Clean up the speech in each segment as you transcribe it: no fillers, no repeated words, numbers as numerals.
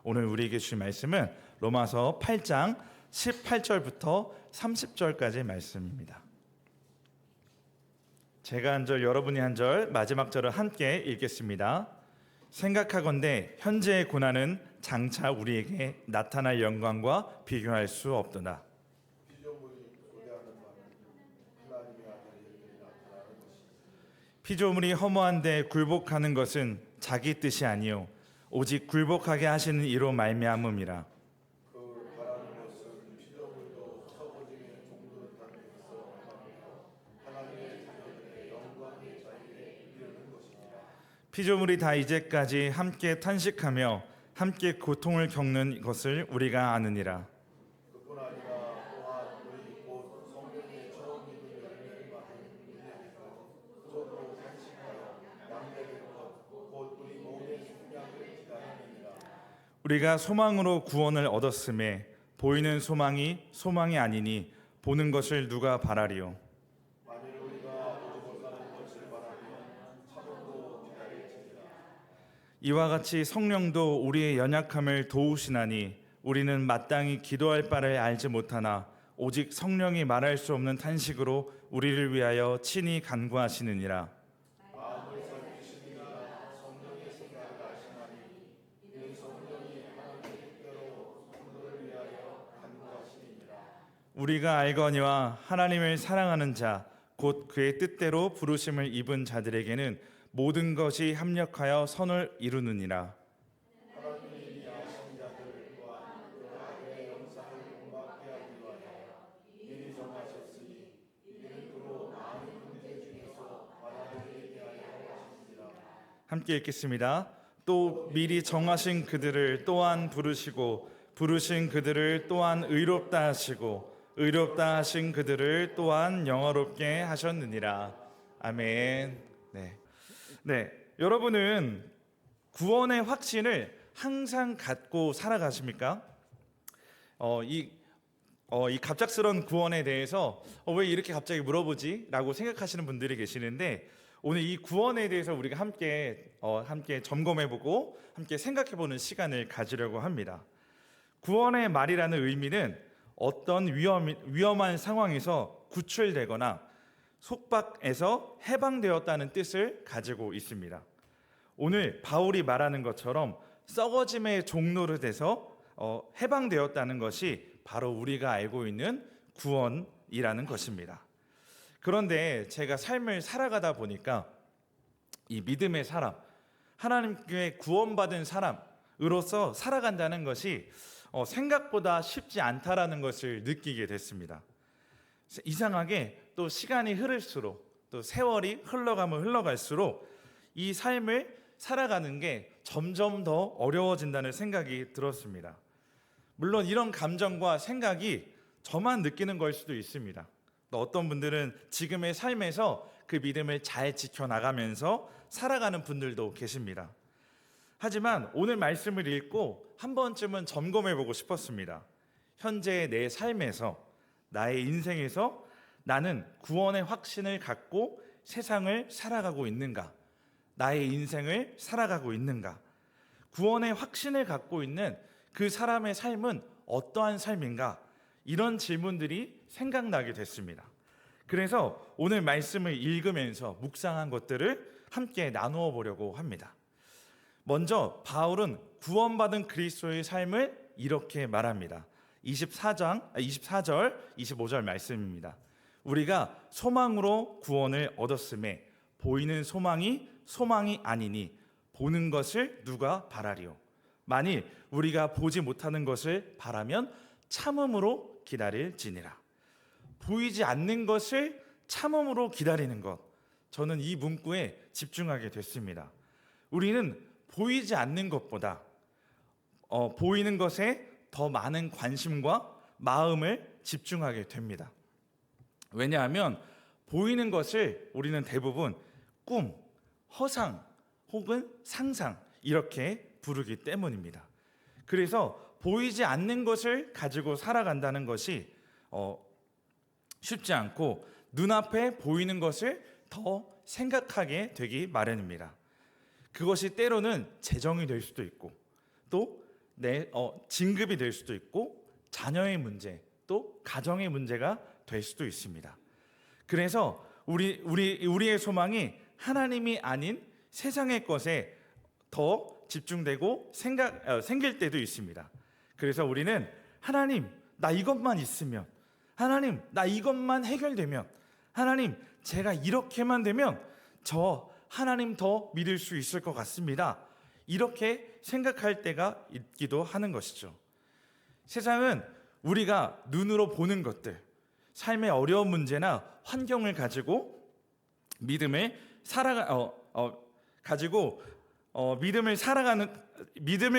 오늘 우리에게 주신 말씀은 로마서 8장 18절부터 30절까지의 말씀입니다. 제가 한 절, 여러분이 한 절, 마지막 절을 함께 읽겠습니다. 생각하건대 현재의 고난은 장차 우리에게 나타날 영광과 비교할 수 없도다. 피조물이 허무한데 굴복하는 것은 자기 뜻이 아니요 오직 굴복하게 하시는 이로 말미암음이라. 피조물이 다 이제까지 함께 탄식하며 함께 고통을 겪는 것을 우리가 아느니라. 우리가 소망으로 구원을 얻었음에 보이는 소망이 소망이 아니니 보는 것을 누가 바라리요. 이와 같이 성령도 우리의 연약함을 도우시나니 우리는 마땅히 기도할 바를 알지 못하나 오직 성령이 말할 수 없는 탄식으로 우리를 위하여 친히 간구하시느니라. 우리가 알거니와 하나님을 사랑하는 자 곧 그의 뜻대로 부르심을 입은 자들에게는 모든 것이 합력하여 선을 이루느니라. 함께 읽겠습니다. 또 미리 정하신 그들을 또한 부르시고 부르신 그들을 또한 의롭다 하시고 의롭다 하신 그들을 또한 영화롭게 하셨느니라. 아멘. 네, 여러분은 구원의 확신을 항상 갖고 살아가십니까? 이 갑작스러운 구원에 대해서 왜 이렇게 갑자기 물어보지? 라고 생각하시는 분들이 계시는데 오늘 이 구원에 대해서 우리가 함께 점검해보고 함께 생각해보는 시간을 가지려고 합니다. 구원의 말이라는 의미는 어떤 위험한 상황에서 구출되거나 속박에서 해방되었다는 뜻을 가지고 있습니다. 오늘 바울이 말하는 것처럼 썩어짐의 종로로 돼서 해방되었다는 것이 바로 우리가 알고 있는 구원이라는 것입니다. 그런데 제가 삶을 살아가다 보니까 이 믿음의 사람, 하나님께 구원받은 사람으로서 살아간다는 것이 생각보다 쉽지 않다라는 것을 느끼게 됐습니다. 이상하게 또 시간이 흐를수록 또 세월이 흘러갈수록 이 삶을 살아가는 게 점점 더 어려워진다는 생각이 들었습니다. 물론 이런 감정과 생각이 저만 느끼는 걸 수도 있습니다. 또 어떤 분들은 지금의 삶에서 그 믿음을 잘 지켜나가면서 살아가는 분들도 계십니다. 하지만 오늘 말씀을 읽고 한 번쯤은 점검해보고 싶었습니다. 현재의 내 삶에서, 나의 인생에서 나는 구원의 확신을 갖고 세상을 살아가고 있는가? 나의 인생을 살아가고 있는가? 구원의 확신을 갖고 있는 그 사람의 삶은 어떠한 삶인가? 이런 질문들이 생각나게 됐습니다. 그래서 오늘 말씀을 읽으면서 묵상한 것들을 함께 나누어 보려고 합니다. 먼저 바울은 구원받은 그리스도의 삶을 이렇게 말합니다. 24절, 25절 말씀입니다. 우리가 소망으로 구원을 얻었음에 보이는 소망이 소망이 아니니 보는 것을 누가 바라리요. 만일 우리가 보지 못하는 것을 바라면 참음으로 기다릴지니라. 보이지 않는 것을 참음으로 기다리는 것, 저는 이 문구에 집중하게 됐습니다. 우리는 보이지 않는 것보다 보이는 것에 더 많은 관심과 마음을 집중하게 됩니다. 왜냐하면 보이는 것을 우리는 대부분 꿈, 허상 혹은 상상 이렇게 부르기 때문입니다. 그래서 보이지 않는 것을 가지고 살아간다는 것이 쉽지 않고 눈앞에 보이는 것을 더 생각하게 되기 마련입니다. 그것이 때로는 재정이 될 수도 있고 또 진급이 될 수도 있고 자녀의 문제, 또 가정의 문제가 될 수도 있습니다. 그래서 우리의 소망이 하나님이 아닌 세상의 것에 더 집중되고 생길 때도 있습니다. 그래서 우리는 하나님, 나 이것만 있으면, 하나님, 나 이것만 해결되면, 하나님, 제가 이렇게만 되면 저 하나님 더 믿을 수 있을 것 같습니다. 이렇게 생각할 때가 있기도 하는 것이죠. 세상은 우리가 눈으로 보는 것들, 삶의 어려운 문제나 환경을 가지고 믿음을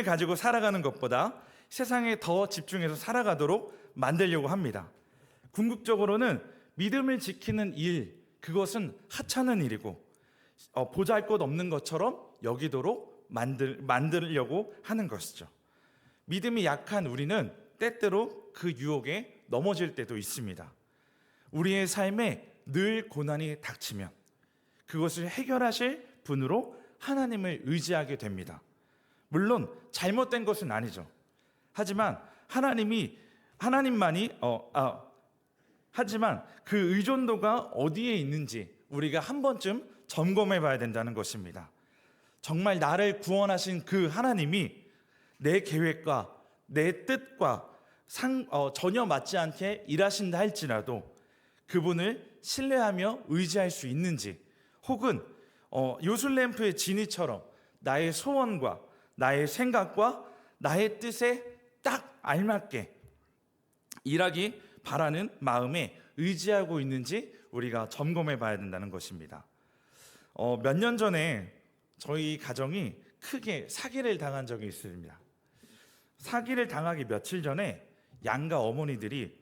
가지고 살아가는 것보다 세상에 더 집중해서 살아가도록 만들려고 합니다. 궁극적으로는 믿음을 지키는 일, 그것은 하찮은 일이고 보잘것없는 것처럼 여기도록 만들려고 하는 것이죠. 믿음이 약한 우리는 때때로 그 유혹에 넘어질 때도 있습니다. 우리의 삶에 늘 고난이 닥치면 그것을 해결하실 분으로 하나님을 의지하게 됩니다. 물론 잘못된 것은 아니죠. 하지만 하지만 그 의존도가 어디에 있는지 우리가 한 번쯤 점검해 봐야 된다는 것입니다. 정말 나를 구원하신 그 하나님이 내 계획과 내 뜻과 전혀 맞지 않게 일하신다 할지라도 그분을 신뢰하며 의지할 수 있는지, 혹은 요술램프의 지니처럼 나의 소원과 나의 생각과 나의 뜻에 딱 알맞게 일하기 바라는 마음에 의지하고 있는지 우리가 점검해 봐야 된다는 것입니다. 몇 년 전에 저희 가정이 크게 사기를 당한 적이 있습니다. 사기를 당하기 며칠 전에 양가 어머니들이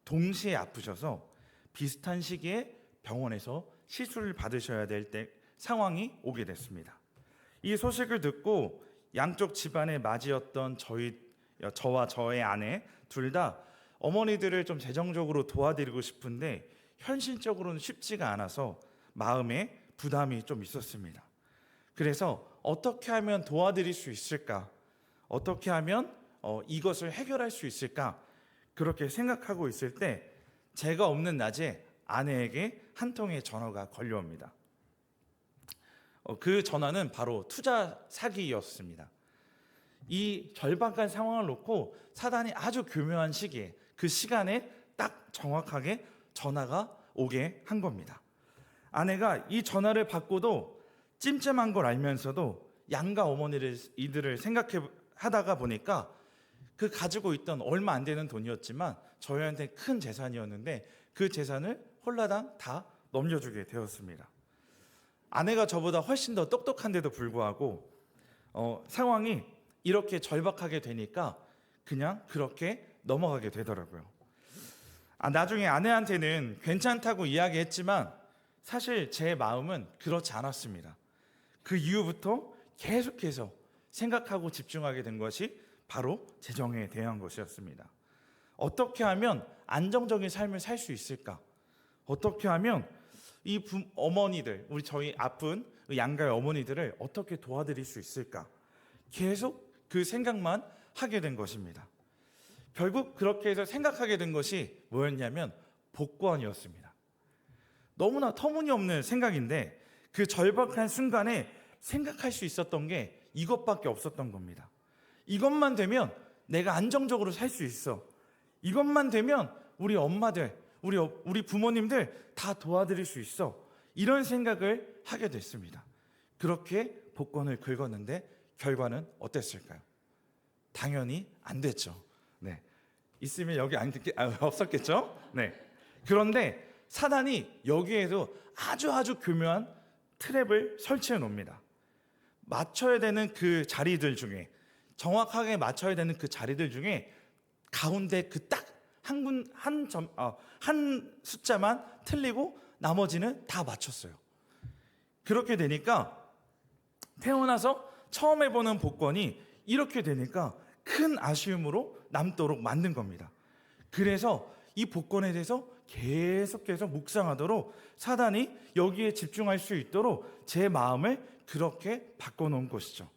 동시에 아프셔서 비슷한 시기에 병원에서 시술을 받으셔야 될 상황이 오게 됐습니다. 이 소식을 듣고 양쪽 집안의 맞이였던 저와 저의 아내 둘 다 어머니들을 좀 재정적으로 도와드리고 싶은데 현실적으로는 쉽지가 않아서 마음에 부담이 좀 있었습니다. 그래서 어떻게 하면 도와드릴 수 있을까? 어떻게 하면 이것을 해결할 수 있을까? 그렇게 생각하고 있을 때 제가 없는 낮에 아내에게 한 통의 전화가 걸려옵니다. 그 전화는 바로 투자 사기였습니다. 이 절박한 상황을 놓고 사단이 아주 교묘한 시기에 그 시간에 딱 정확하게 전화가 오게 한 겁니다. 아내가 이 전화를 받고도 찜찜한 걸 알면서도 양가 이들을 생각하다가 보니까 그 가지고 있던 얼마 안 되는 돈이었지만 저희한테 큰 재산이었는데 그 재산을 홀라당 다 넘겨주게 되었습니다. 아내가 저보다 훨씬 더 똑똑한데도 불구하고 상황이 이렇게 절박하게 되니까 그냥 그렇게 넘어가게 되더라고요. 나중에 아내한테는 괜찮다고 이야기했지만 사실 제 마음은 그렇지 않았습니다. 그 이후부터 계속해서 생각하고 집중하게 된 것이 바로 재정에 대한 것이었습니다. 어떻게 하면 안정적인 삶을 살 수 있을까? 어떻게 하면 이 어머니들, 저희 아픈 양가의 어머니들을 어떻게 도와드릴 수 있을까? 계속 그 생각만 하게 된 것입니다. 결국 그렇게 해서 생각하게 된 것이 뭐였냐면 복권이었습니다. 너무나 터무니없는 생각인데 그 절박한 순간에 생각할 수 있었던 게 이것밖에 없었던 겁니다. 이것만 되면 내가 안정적으로 살 수 있어. 이것만 되면 우리 엄마들, 우리 부모님들 다 도와드릴 수 있어. 이런 생각을 하게 됐습니다. 그렇게 복권을 긁었는데 결과는 어땠을까요? 당연히 안 됐죠. 네. 있으면 여기 없었겠죠? 네. 그런데 사단이 여기에도 아주 교묘한 트랩을 설치해 놓습니다. 맞춰야 되는 그 자리들 중에, 정확하게 맞춰야 되는 그 자리들 중에 가운데 그 딱 한 숫자만 틀리고 나머지는 다 맞췄어요. 그렇게 되니까 태어나서 처음 해보는 복권이 이렇게 되니까 큰 아쉬움으로 남도록 만든 겁니다. 그래서 이 복권에 대해서 계속해서 묵상하도록 사단이 여기에 집중할 수 있도록 제 마음을 그렇게 바꿔놓은 것이죠.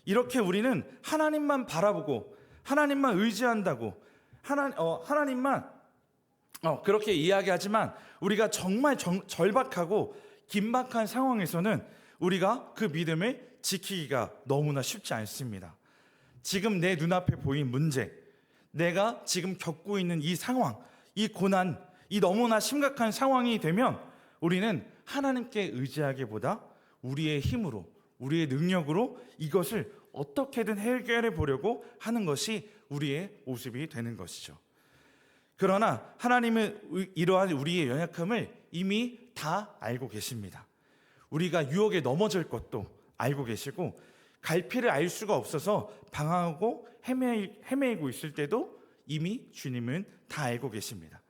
이렇게 우리는 하나님만 바라보고 하나님만 의지한다고 하나님만 그렇게 이야기하지만 우리가 정말 절박하고 긴박한 상황에서는 우리가 그 믿음을 지키기가 너무나 쉽지 않습니다. 지금 내 눈앞에 보인 문제, 내가 지금 겪고 있는 이 상황, 이 고난, 이 너무나 심각한 상황이 되면 우리는 하나님께 의지하기보다 우리의 힘으로, 우리의 능력으로 이것을 어떻게든 해결해 보려고 하는 것이 우리의 모습이 되는 것이죠. 그러나 하나님은 이러한 우리의 연약함을 이미 다 알고 계십니다. 우리가 유혹에 넘어질 것도 알고 계시고 갈피를 알 수가 없어서 방황하고 헤매이고 있을 때도 이미 주님은 다 알고 계십니다.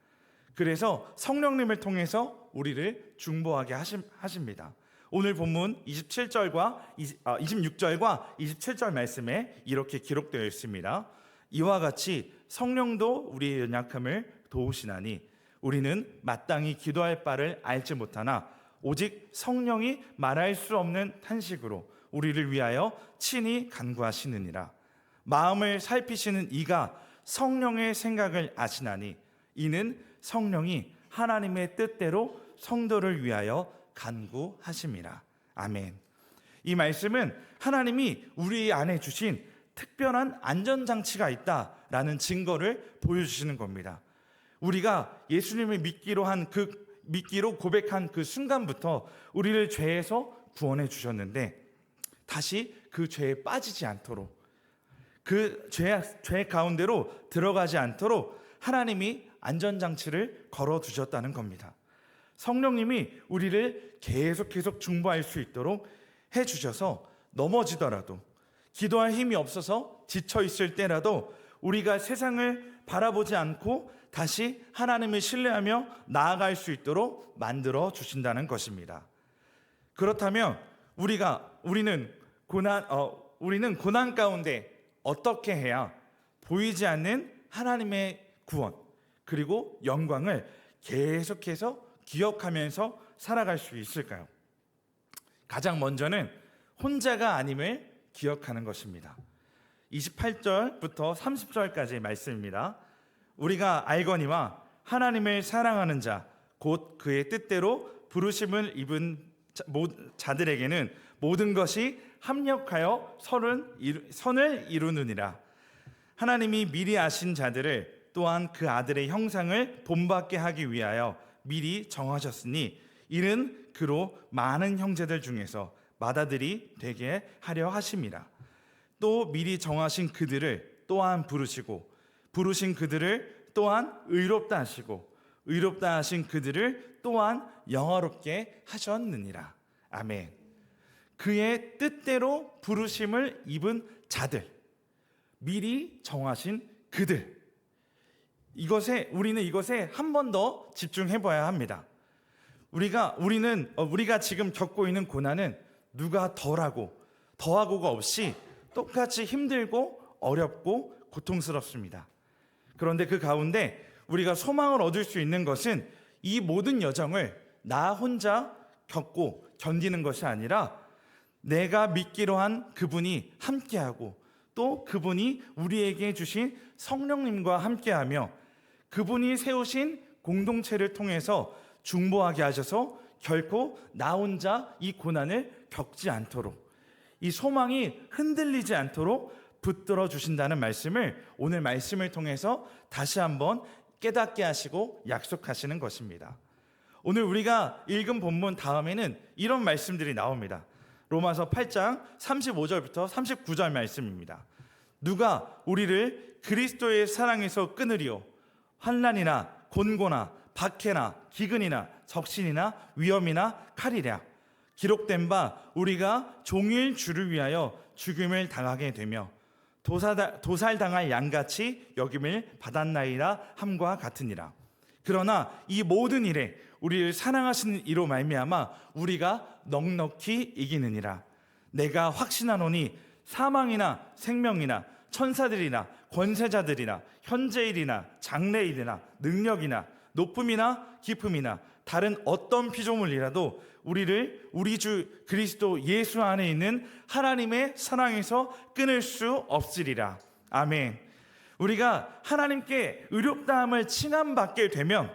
그래서 성령님을 통해서 우리를 중보하게 하십니다. 오늘 본문 26절과 27절 말씀에 이렇게 기록되어 있습니다. 이와 같이 성령도 우리의 연약함을 도우시나니 우리는 마땅히 기도할 바를 알지 못하나 오직 성령이 말할 수 없는 탄식으로 우리를 위하여 친히 간구하시느니라. 마음을 살피시는 이가 성령의 생각을 아시나니 이는 성령이 하나님의 뜻대로 성도를 위하여 간구하심이라. 아멘. 이 말씀은 하나님이 우리 안에 주신 특별한 안전장치가 있다라는 증거를 보여주시는 겁니다. 우리가 예수님을 믿기로 고백한 그 순간부터 우리를 죄에서 구원해 주셨는데 다시 그 죄에 빠지지 않도록, 그 죄 가운데로 들어가지 않도록 하나님이 안전장치를 걸어두셨다는 겁니다. 성령님이 우리를 계속 중보할 수 있도록 해주셔서 넘어지더라도, 기도할 힘이 없어서 지쳐 있을 때라도 우리가 세상을 바라보지 않고 다시 하나님을 신뢰하며 나아갈 수 있도록 만들어 주신다는 것입니다. 그렇다면 우리는 고난 가운데 어떻게 해야 보이지 않는 하나님의 구원 그리고 영광을 계속해서 기억하면서 살아갈 수 있을까요? 가장 먼저는 혼자가 아님을 기억하는 것입니다. 28절부터 30절까지의 말씀입니다. 우리가 알거니와 하나님을 사랑하는 자 곧 그의 뜻대로 부르심을 입은 자들에게는 모든 것이 합력하여 선을 이루느니라. 하나님이 미리 아신 자들을 또한 그 아들의 형상을 본받게 하기 위하여 미리 정하셨으니 이는 그로 많은 형제들 중에서 맏아들이 되게 하려 하심이라. 또 미리 정하신 그들을 또한 부르시고 부르신 그들을 또한 의롭다 하시고 의롭다 하신 그들을 또한 영화롭게 하셨느니라. 아멘. 그의 뜻대로 부르심을 입은 자들, 미리 정하신 그들, 우리는 이것에 한 번 더 집중해 봐야 합니다. 우리가 지금 겪고 있는 고난은 누가 더하고가 없이 똑같이 힘들고 어렵고 고통스럽습니다. 그런데 그 가운데 우리가 소망을 얻을 수 있는 것은 이 모든 여정을 나 혼자 겪고 견디는 것이 아니라 내가 믿기로 한 그분이 함께하고 또 그분이 우리에게 주신 성령님과 함께하며 그분이 세우신 공동체를 통해서 중보하게 하셔서 결코 나 혼자 이 고난을 겪지 않도록, 이 소망이 흔들리지 않도록 붙들어 주신다는 말씀을 오늘 말씀을 통해서 다시 한번 깨닫게 하시고 약속하시는 것입니다. 오늘 우리가 읽은 본문 다음에는 이런 말씀들이 나옵니다. 로마서 8장 35절부터 39절 말씀입니다. 누가 우리를 그리스도의 사랑에서 끊으리요? 환난이나 곤고나 박해나 기근이나 적신이나 위험이나 칼이랴. 기록된 바 우리가 종일 주를 위하여 죽임을 당하게 되며 도살당할 양같이 여김을 받았나이다 함과 같으니라. 그러나 이 모든 일에 우리를 사랑하시는 이로 말미암아 우리가 넉넉히 이기느니라. 내가 확신하노니 사망이나 생명이나 천사들이나 권세자들이나 현재일이나 장래일이나 능력이나 높음이나 깊음이나 다른 어떤 피조물이라도 우리를 우리 주 그리스도 예수 안에 있는 하나님의 사랑에서 끊을 수 없으리라. 아멘. 우리가 하나님께 의롭다함을 칭함받게 되면,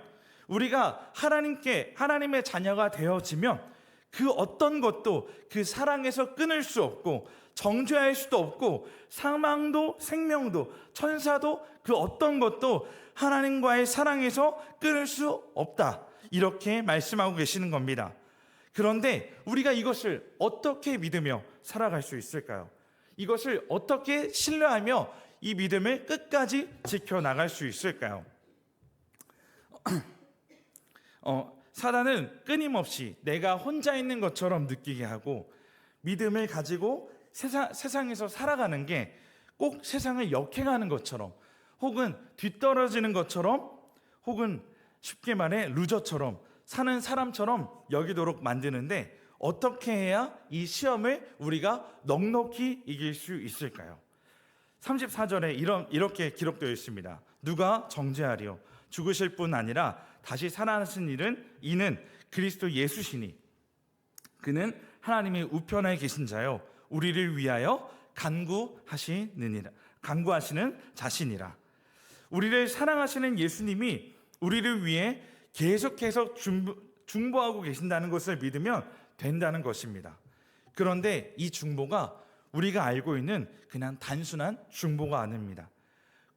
우리가 하나님의 자녀가 되어지면 그 어떤 것도 그 사랑에서 끊을 수 없고 정죄할 수도 없고 사망도 생명도 천사도 그 어떤 것도 하나님과의 사랑에서 끊을 수 없다, 이렇게 말씀하고 계시는 겁니다. 그런데 우리가 이것을 어떻게 믿으며 살아갈 수 있을까요? 이것을 어떻게 신뢰하며 이 믿음을 끝까지 지켜나갈 수 있을까요? 사단은 끊임없이 내가 혼자 있는 것처럼 느끼게 하고, 믿음을 가지고 세상에서 살아가는 게 꼭 세상을 역행하는 것처럼, 혹은 뒤떨어지는 것처럼, 혹은 쉽게 말해 루저처럼 사는 사람처럼 여기도록 만드는데, 어떻게 해야 이 시험을 우리가 넉넉히 이길 수 있을까요? 34절에 이렇게 기록되어 있습니다. 누가 정죄하리요? 죽으실 뿐 아니라 다시 살아나신 이는 그리스도 예수시니 그는 하나님의 우편에 계신 자요 우리를 위하여 간구하시는 자신이라. 우리를 사랑하시는 예수님이 우리를 위해 계속해서 중보하고 계신다는 것을 믿으면 된다는 것입니다. 그런데 이 중보가 우리가 알고 있는 그냥 단순한 중보가 아닙니다.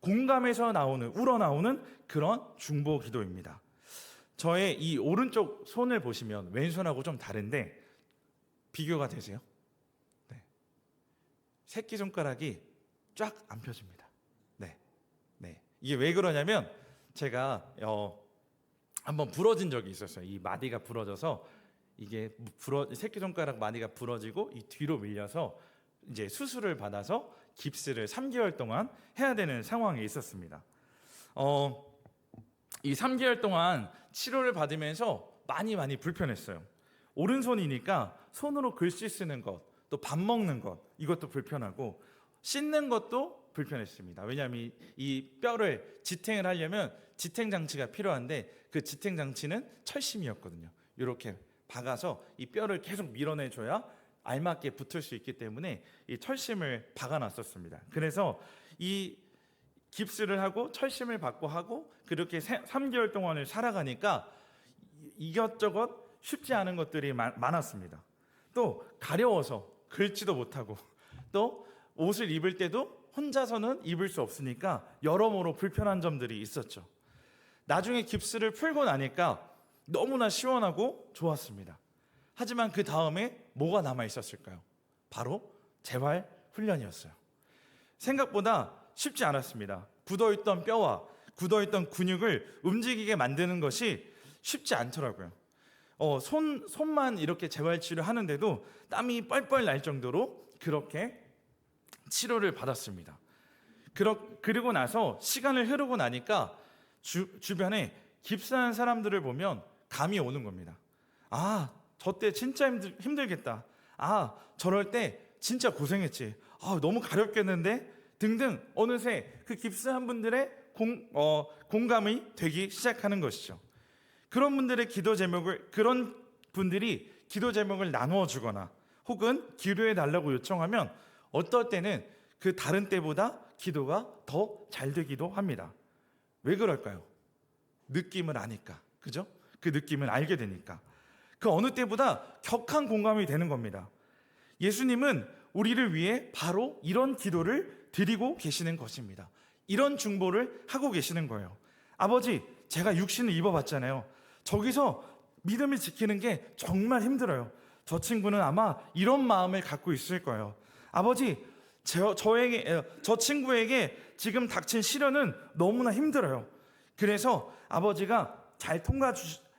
공감에서 우러나오는 그런 중보 기도입니다. 저의 이 오른쪽 손을 보시면 왼손하고 좀 다른데 비교가 되세요? 네. 새끼손가락이 쫙 안 펴집니다. 네. 이게 왜 그러냐면 제가 한번 부러진 적이 있었어요. 이 마디가 부러져서 새끼손가락 마디가 부러지고 이 뒤로 밀려서 이제 수술을 받아서 깁스를 3개월 동안 해야 되는 상황에 있었습니다. 이 3개월 동안 치료를 받으면서 많이 불편했어요. 오른손이니까 손으로 글씨 쓰는 것, 또 밥 먹는 것, 이것도 불편하고 씻는 것도 불편했습니다. 왜냐하면 이 뼈를 지탱을 하려면 지탱 장치가 필요한데 그 지탱 장치는 철심이었거든요. 이렇게 박아서 이 뼈를 계속 밀어내줘야 알맞게 붙을 수 있기 때문에 이 철심을 박아놨었습니다. 그래서 이 깁스를 하고 철심을 받고 하고 그렇게 3개월 동안을 살아가니까 이것저것 쉽지 않은 것들이 많았습니다. 또 가려워서 긁지도 못하고, 또 옷을 입을 때도 혼자서는 입을 수 없으니까 여러모로 불편한 점들이 있었죠. 나중에 깁스를 풀고 나니까 너무나 시원하고 좋았습니다. 하지만 그 다음에 뭐가 남아 있었을까요? 바로 재활 훈련이었어요. 생각보다 쉽지 않았습니다. 굳어있던 뼈와 굳어있던 근육을 움직이게 만드는 것이 쉽지 않더라고요. 손만 이렇게 재활 치료하는데도 땀이 뻘뻘 날 정도로 그렇게 치료를 받았습니다. 그리고 나서 시간을 흐르고 나니까 주변에 깁스한 사람들을 보면 감이 오는 겁니다. 아, 저 때 진짜 힘들겠다. 아, 저럴 때 진짜 고생했지. 아, 너무 가렵겠는데? 등등 어느새 그 깁스한 분들의 공감이 되기 시작하는 것이죠. 그런 분들이 기도 제목을 나누어 주거나 혹은 기도해 달라고 요청하면 어떨 때는 그 다른 때보다 기도가 더 잘 되기도 합니다. 왜 그럴까요? 느낌을 아니까. 그죠? 그 느낌을 알게 되니까. 그 어느 때보다 격한 공감이 되는 겁니다. 예수님은 우리를 위해 바로 이런 기도를 드리고 계시는 것입니다. 이런 중보를 하고 계시는 거예요. 아버지, 제가 육신을 입어봤잖아요. 저기서 믿음을 지키는 게 정말 힘들어요. 저 친구는 아마 이런 마음을 갖고 있을 거예요. 아버지, 저 친구에게 지금 닥친 시련은 너무나 힘들어요. 그래서 아버지가 잘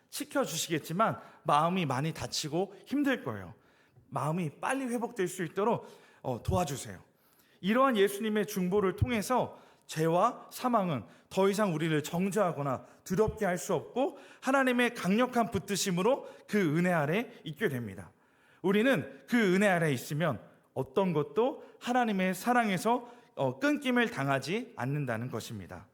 시켜주시겠지만 마음이 많이 다치고 힘들 거예요. 마음이 빨리 회복될 수 있도록 도와주세요. 이러한 예수님의 중보를 통해서 죄와 사망은 더 이상 우리를 정죄하거나 두렵게 할 수 없고 하나님의 강력한 붙드심으로 그 은혜 아래 있게 됩니다. 우리는 그 은혜 아래 있으면 어떤 것도 하나님의 사랑에서 끊김을 당하지 않는다는 것입니다.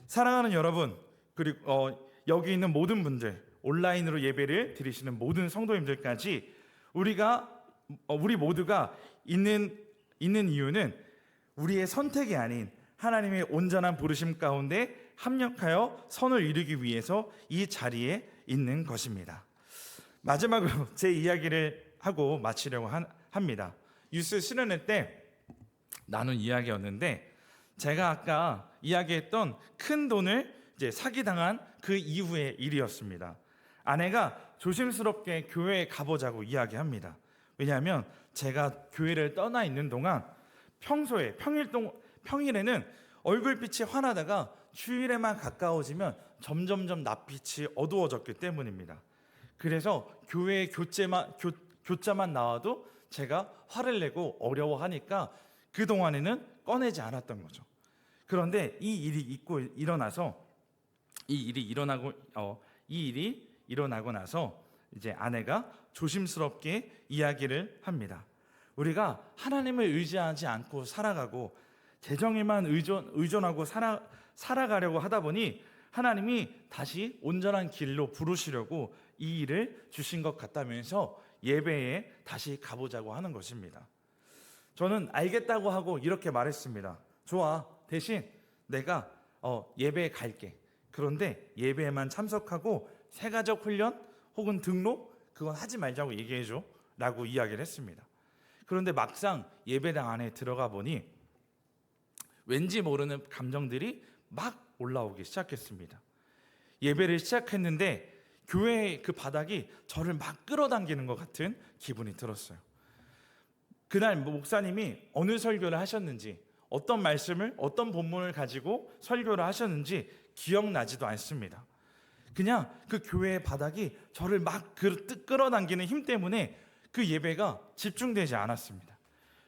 사랑하는 여러분, 그리고 여기 있는 모든 분들, 온라인으로 예배를 드리시는 모든 성도님들까지 우리 모두가 있는 이유는 우리의 선택이 아닌 하나님의 온전한 부르심 가운데 합력하여 선을 이루기 위해서 이 자리에 있는 것입니다. 마지막으로 제 이야기를 하고 마치려고 합니다. 뉴스 수련회 때 나눈 이야기였는데, 제가 아까 이야기했던 큰 돈을 이제 사기당한 그 이후의 일이었습니다. 아내가 조심스럽게 교회에 가보자고 이야기합니다. 왜냐하면 제가 교회를 떠나 있는 동안 평소에 평일에는 얼굴빛이 환하다가 주일에만 가까워지면 점점점 낯빛이 어두워졌기 때문입니다. 그래서 교회에 교자만 나와도 제가 화를 내고 어려워하니까 그동안에는 꺼내지 않았던 거죠. 그런데 이 일이 일어나고 나서 이제 아내가 조심스럽게 이야기를 합니다. 우리가 하나님을 의지하지 않고 살아가고 재정에만 의존하고 살아가려고 하다 보니 하나님이 다시 온전한 길로 부르시려고 이 일을 주신 것 같다면서 예배에 다시 가보자고 하는 것입니다. 저는 알겠다고 하고 이렇게 말했습니다. 좋아, 대신 내가 예배에 갈게. 그런데 예배에만 참석하고 새가족 훈련 혹은 등록 그건 하지 말자고 얘기해줘 라고 이야기를 했습니다. 그런데 막상 예배당 안에 들어가 보니 왠지 모르는 감정들이 막 올라오기 시작했습니다. 예배를 시작했는데 교회의 그 바닥이 저를 막 끌어당기는 것 같은 기분이 들었어요. 그날 목사님이 어느 설교를 하셨는지, 어떤 말씀을, 어떤 본문을 가지고 설교를 하셨는지 기억나지도 않습니다. 그냥 그 교회의 바닥이 저를 막 끌어당기는 힘 때문에 그 예배가 집중되지 않았습니다.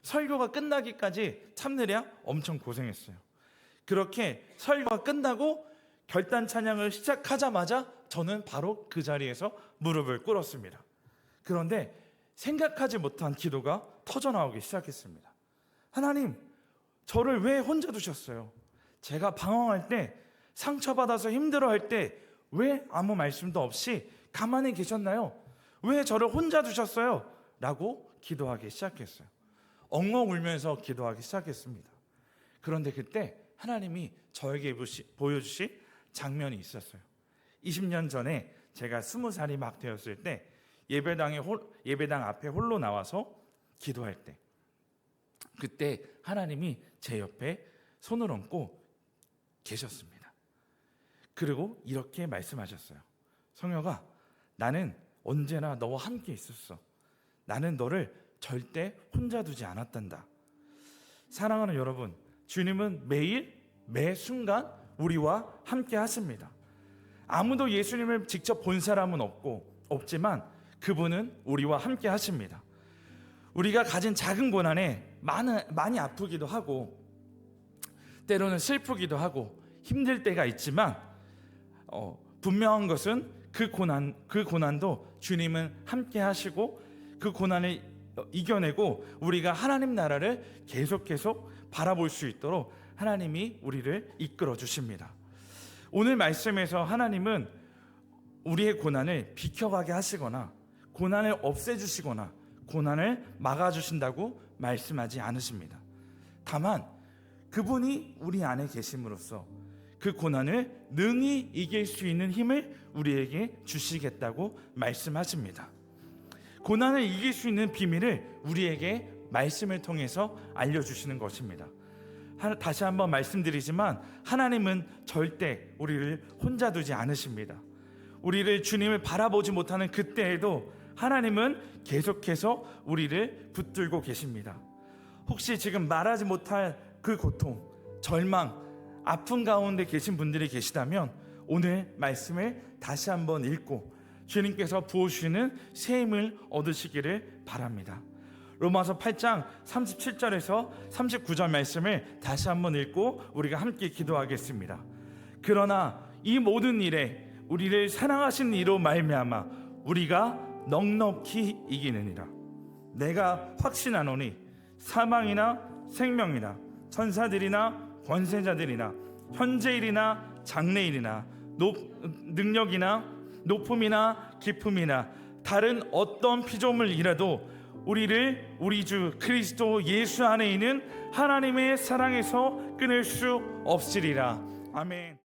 설교가 끝나기까지 참느랴 엄청 고생했어요. 그렇게 설교가 끝나고 결단 찬양을 시작하자마자 저는 바로 그 자리에서 무릎을 꿇었습니다. 그런데 생각하지 못한 기도가 터져나오기 시작했습니다. 하나님, 저를 왜 혼자 두셨어요? 제가 방황할 때, 상처받아서 힘들어할 때 왜 아무 말씀도 없이 가만히 계셨나요? 왜 저를 혼자 두셨어요? 라고 기도하기 시작했어요. 엉엉 울면서 기도하기 시작했습니다. 그런데 그때 하나님이 저에게 보여주신 장면이 있었어요. 20년 전에 제가 20살이 막 되었을 때 예배당 앞에 홀로 나와서 기도할 때, 그때 하나님이 제 옆에 손을 얹고 계셨습니다. 그리고 이렇게 말씀하셨어요. 성혁아, 나는 언제나 너와 함께 있었어. 나는 너를 절대 혼자 두지 않았단다. 사랑하는 여러분, 주님은 매일 매 순간 우리와 함께 하십니다. 아무도 예수님을 직접 본 사람은 없지만 그분은 우리와 함께 하십니다. 우리가 가진 작은 고난에 많이 아프기도 하고 때로는 슬프기도 하고 힘들 때가 있지만 분명한 것은 그 고난도 주님은 함께 하시고 그 고난을 이겨내고 우리가 하나님 나라를 계속 바라볼 수 있도록 하나님이 우리를 이끌어 주십니다. 오늘 말씀에서 하나님은 우리의 고난을 비켜가게 하시거나 고난을 없애주시거나 고난을 막아주신다고 말씀하지 않으십니다. 다만 그분이 우리 안에 계심으로써 그 고난을 능히 이길 수 있는 힘을 우리에게 주시겠다고 말씀하십니다. 고난을 이길 수 있는 비밀을 우리에게 말씀을 통해서 알려주시는 것입니다. 다시 한번 말씀드리지만 하나님은 절대 우리를 혼자 두지 않으십니다. 우리를 주님을 바라보지 못하는 그때에도 하나님은 계속해서 우리를 붙들고 계십니다. 혹시 지금 말하지 못할 그 고통, 절망, 아픈 가운데 계신 분들이 계시다면 오늘 말씀을 다시 한번 읽고 주님께서 부어주시는 새 힘을 얻으시기를 바랍니다. 로마서 8장 37절에서 39절 말씀을 다시 한번 읽고 우리가 함께 기도하겠습니다. 그러나 이 모든 일에 우리를 사랑하신 이로 말미암아 우리가 넉넉히 이기느니라. 내가 확신하노니 사망이나 생명이나 천사들이나 권세자들이나 현재일이나 장래일이나 능력이나 높음이나 깊음이나 다른 어떤 피조물이라도 우리를 우리 주 그리스도 예수 안에 있는 하나님의 사랑에서 끊을 수 없으리라. 아멘.